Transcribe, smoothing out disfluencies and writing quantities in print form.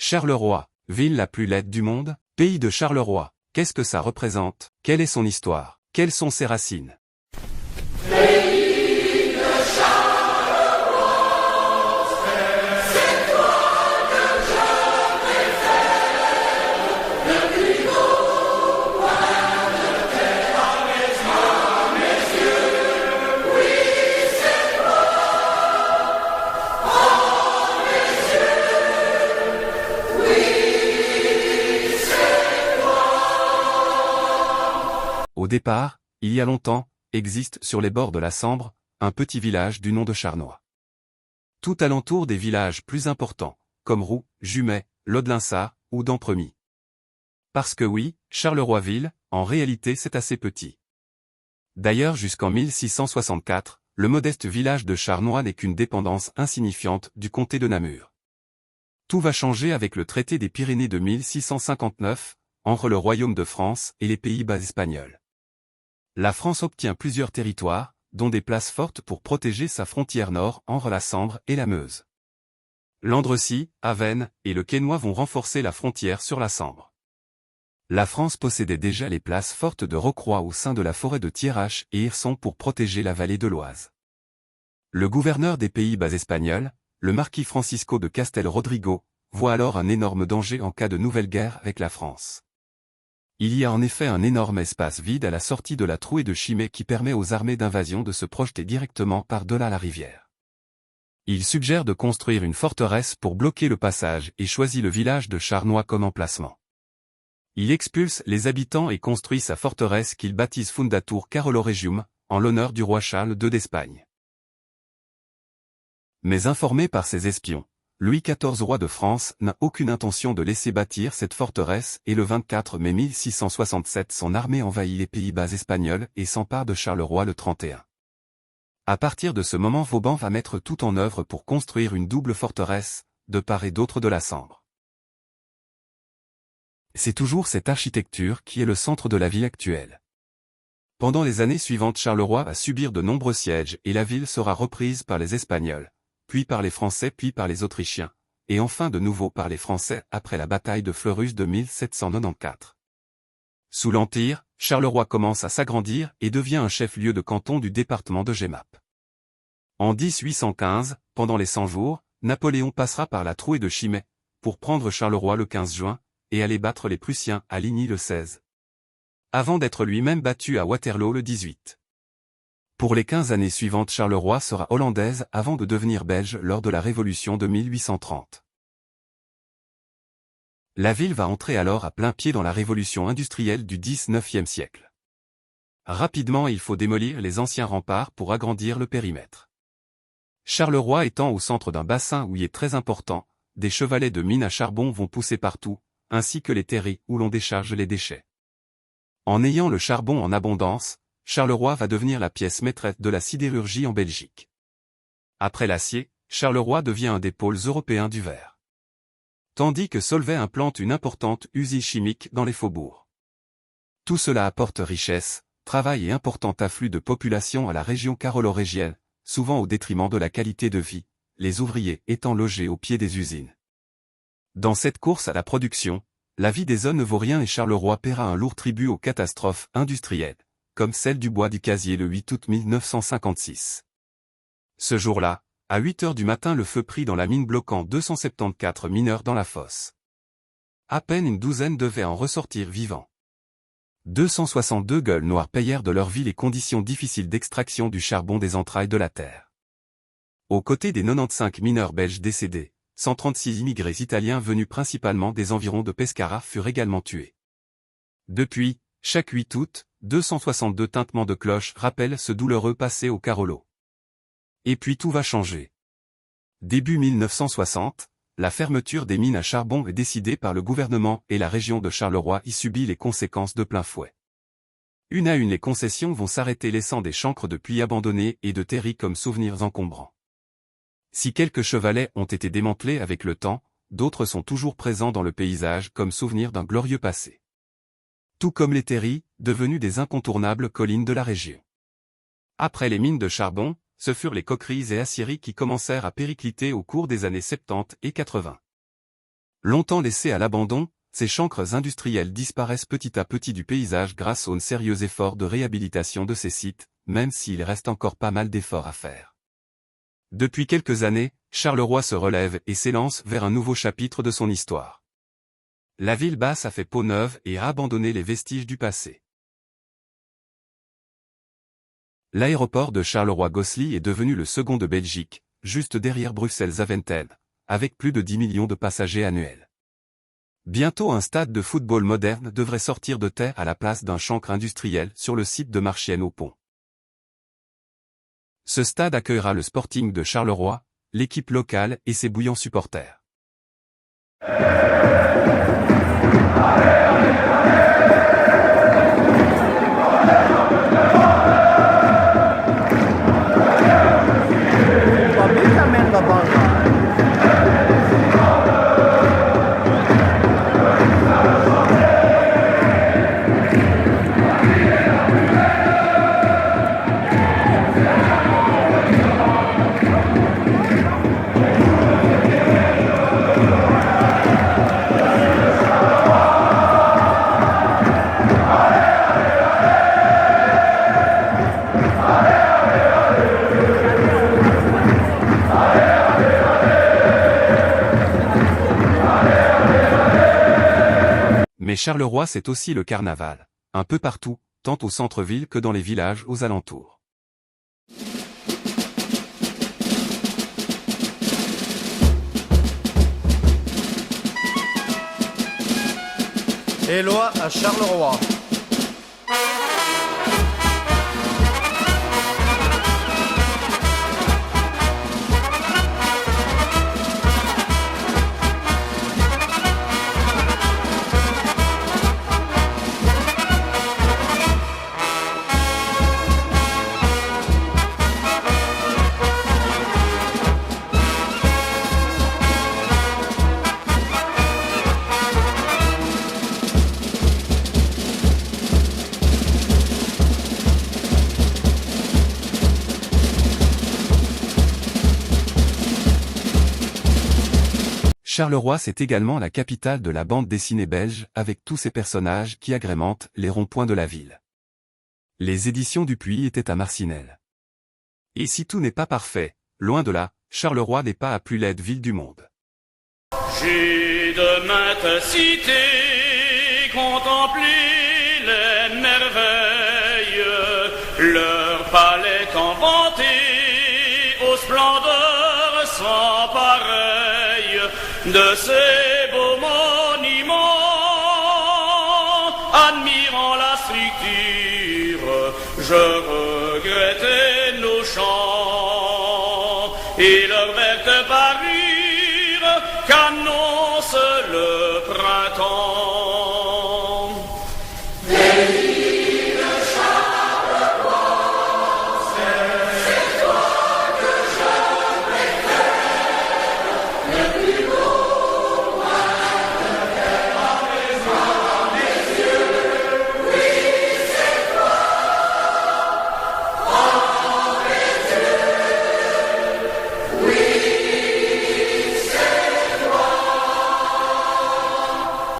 Charleroi, ville la plus laide du monde, pays de Charleroi, qu'est-ce que ça représente? Quelle est son histoire? Quelles sont ses racines? Pays de Charleroi, c'est toi que je préfère, le plus beau point de terre à mes yeux, oui c'est toi, oh mes yeux, oui c'est toi. Au départ, il y a longtemps, existe sur les bords de la Sambre, un petit village du nom de Charnois. Tout alentour des villages plus importants, comme Roux, Jumet, Lodlinsart ou Dampremy. Parce que oui, Charleroi-Ville, en réalité c'est assez petit. D'ailleurs jusqu'en 1664, le modeste village de Charnois n'est qu'une dépendance insignifiante du comté de Namur. Tout va changer avec le traité des Pyrénées de 1659, entre le Royaume de France et les Pays-Bas espagnols. La France obtient plusieurs territoires, dont des places fortes pour protéger sa frontière nord entre la Sambre et la Meuse. Landrecies, Avesnes et le Quesnoy vont renforcer la frontière sur la Sambre. La France possédait déjà les places fortes de Rocroi au sein de la forêt de Thiérache et Hirson pour protéger la vallée de l'Oise. Le gouverneur des Pays-Bas espagnols, le marquis Francisco de Castel Rodrigo, voit alors un énorme danger en cas de nouvelle guerre avec la France. Il y a en effet un énorme espace vide à la sortie de la trouée de Chimay qui permet aux armées d'invasion de se projeter directement par-delà la rivière. Il suggère de construire une forteresse pour bloquer le passage et choisit le village de Charnois comme emplacement. Il expulse les habitants et construit sa forteresse qu'il baptise Fundatur Caroloregium, en l'honneur du roi Charles II d'Espagne. Mais informé par ses espions, Louis XIV roi de France n'a aucune intention de laisser bâtir cette forteresse et le 24 mai 1667 son armée envahit les Pays-Bas espagnols et s'empare de Charleroi le 31. À partir de ce moment Vauban va mettre tout en œuvre pour construire une double forteresse, de part et d'autre de la Sambre. C'est toujours cette architecture qui est le centre de la ville actuelle. Pendant les années suivantes Charleroi va subir de nombreux sièges et la ville sera reprise par les Espagnols, puis par les Français puis par les Autrichiens, et enfin de nouveau par les Français après la bataille de Fleurus de 1794. Sous l'Empire, Charleroi commence à s'agrandir et devient un chef-lieu de canton du département de Jemmapes. En 1815, pendant les 100 jours, Napoléon passera par la trouée de Chimay, pour prendre Charleroi le 15 juin, et aller battre les Prussiens à Ligny le 16. Avant d'être lui-même battu à Waterloo le 18. Pour les 15 années suivantes Charleroi sera hollandaise avant de devenir belge lors de la Révolution de 1830. La ville va entrer alors à plein pied dans la révolution industrielle du XIXe siècle. Rapidement il faut démolir les anciens remparts pour agrandir le périmètre. Charleroi étant au centre d'un bassin houiller très important, des chevalets de mines à charbon vont pousser partout, ainsi que les terris où l'on décharge les déchets. En ayant le charbon en abondance, Charleroi va devenir la pièce maîtresse de la sidérurgie en Belgique. Après l'acier, Charleroi devient un des pôles européens du verre. Tandis que Solvay implante une importante usine chimique dans les faubourgs. Tout cela apporte richesse, travail et important afflux de population à la région carolorégienne, souvent au détriment de la qualité de vie, les ouvriers étant logés au pied des usines. Dans cette course à la production, la vie des hommes ne vaut rien et Charleroi paiera un lourd tribut aux catastrophes industrielles, comme celle du bois du Casier le 8 août 1956. Ce jour-là, à 8 heures du matin le feu prit dans la mine bloquant 274 mineurs dans la fosse. À peine une douzaine devaient en ressortir vivants. 262 gueules noires payèrent de leur vie les conditions difficiles d'extraction du charbon des entrailles de la terre. Aux côtés des 95 mineurs belges décédés, 136 immigrés italiens venus principalement des environs de Pescara furent également tués. Depuis, chaque 8 août, 262 tintements de cloche rappellent ce douloureux passé au Carolo. Et puis tout va changer. Début 1960, la fermeture des mines à charbon est décidée par le gouvernement et la région de Charleroi y subit les conséquences de plein fouet. Une à une les concessions vont s'arrêter laissant des chancres de pluie abandonnés et de terris comme souvenirs encombrants. Si quelques chevalets ont été démantelés avec le temps, d'autres sont toujours présents dans le paysage comme souvenirs d'un glorieux passé. Tout comme les terris, devenus des incontournables collines de la région. Après les mines de charbon, ce furent les coqueries et aciéries qui commencèrent à péricliter au cours des années 70 et 80. Longtemps laissés à l'abandon, ces chancres industriels disparaissent petit à petit du paysage grâce aux sérieux efforts de réhabilitation de ces sites, même s'il reste encore pas mal d'efforts à faire. Depuis quelques années, Charleroi se relève et s'élance vers un nouveau chapitre de son histoire. La ville basse a fait peau neuve et a abandonné les vestiges du passé. L'aéroport de Charleroi-Gosselies est devenu le second de Belgique, juste derrière Bruxelles-Zaventem, avec plus de 10 millions de passagers annuels. Bientôt un stade de football moderne devrait sortir de terre à la place d'un chancre industriel sur le site de Marchienne-au-Pont. Ce stade accueillera le Sporting de Charleroi, l'équipe locale et ses bouillants supporters. Mais Charleroi c'est aussi le carnaval, un peu partout, tant au centre-ville que dans les villages aux alentours. Éloi à Charleroi. Charleroi c'est également la capitale de la bande dessinée belge avec tous ses personnages qui agrémentent les ronds-points de la ville. Les éditions Dupuis étaient à Marcinelle. Et si tout n'est pas parfait, loin de là, Charleroi n'est pas la plus laide ville du monde. J'ai de maintes cités contemplé les merveilles, leurs palais inventés aux splendeurs sans pareil. De ces beaux monuments, admirant la structure, je regrettais nos champs et leur verte parure qu'annonce le printemps.